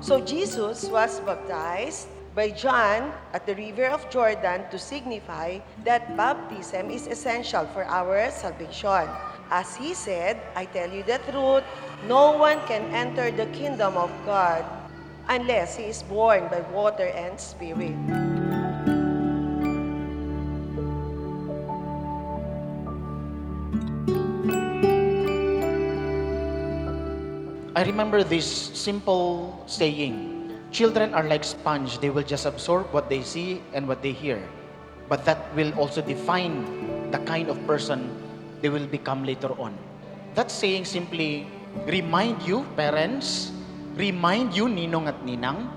So Jesus was baptized by John at the river of Jordan to signify that baptism is essential for our salvation. As he said, I tell you the truth, no one can enter the kingdom of God unless he is born by water and spirit. I remember this simple saying. Children are like sponge. They will just absorb what they see and what they hear. But that will also define the kind of person they will become later on. That saying simply remind you, parents, remind you, ninong at ninang,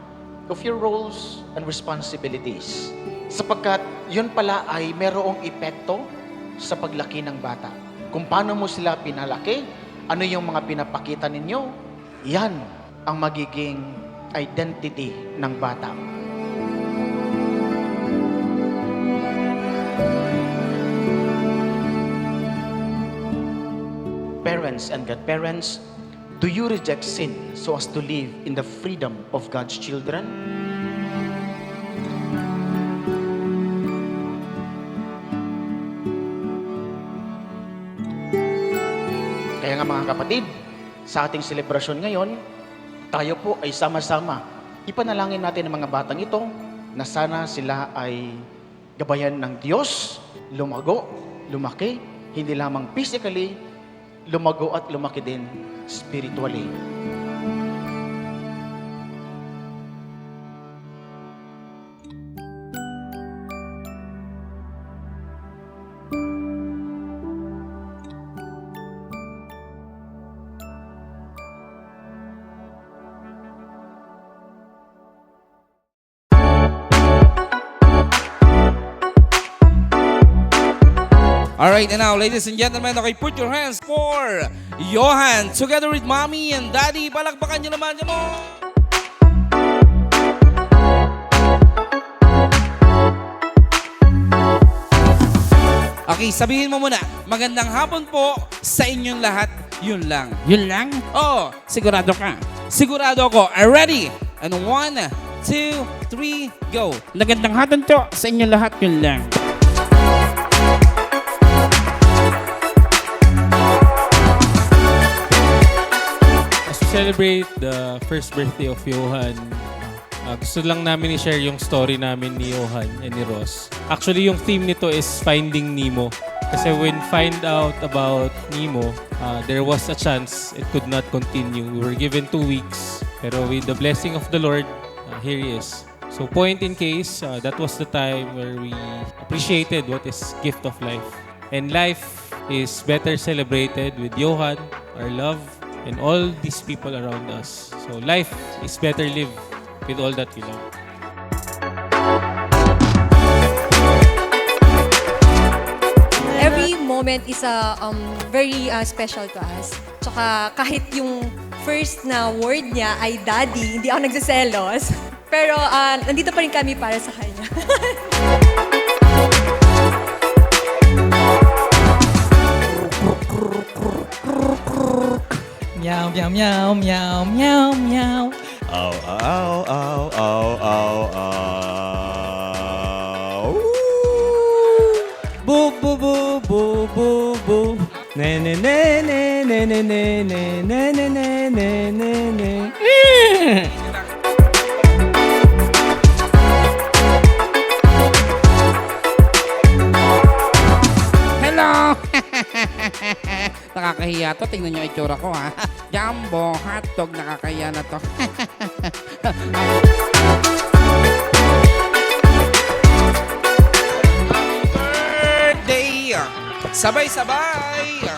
of your roles and responsibilities. Sapagkat yun pala ay merong epekto sa paglaki ng bata. Kung paano mo sila pinalaki, ano yung mga pinapakita ninyo, yan ang magiging identity ng bata. Parents and godparents, do you reject sin so as to live in the freedom of God's children? Kaya nga mga kapatid, sa ating selebrasyon ngayon, tayo po ay sama-sama. Ipanalangin natin ang mga batang ito na sana sila ay gabayan ng Diyos, lumago, lumaki, hindi lamang physically, lumago at lumaki din spiritually. Alright, and now, ladies and gentlemen, okay, put your hands for Johan, together with Mommy and Daddy. Palakpakan nyo naman mo. Okay, sabihin mo muna, magandang hapon po sa inyong lahat. Yun lang. Yun lang? Oh, Sigurado ka? sigurado ako. Are ready? And 1, 2, 3, go. Magandang hapon po sa inyong lahat. Yun lang. As we celebrate the first birthday of Johan, gusto lang namin i-share yung story namin ni Johan and ni Ross. Actually, yung theme nito is Finding Nemo. Kasi when find out about Nemo, there was a chance it could not continue. We were given 2 weeks. Pero with the blessing of the Lord, here he is. So point in case, that was the time where we appreciated what is gift of life. And life is better celebrated with Johan, our love, and all these people around us. So life is better lived with all that we love. Every moment is very special to us. Tsaka kahit yung first na word niya ay daddy, hindi ako nagsiselos. Pero nandito pa rin kami para sa kanya. Meow, meow, meow, meow, meow, meow. Ow, ow, ow, ow, ow, ow. Boo, boo, boo, boo, boo, boo. Ne, ne, ne, ne, ne, ne, ne, ne, ne, ne, ne, ne, ne, ne. Hello! Nakakahiya to. Tingnan nyo itsura ko, ha? Jumbo, hotdog. Nakakahiya na to. Birthday! Sabay-sabay!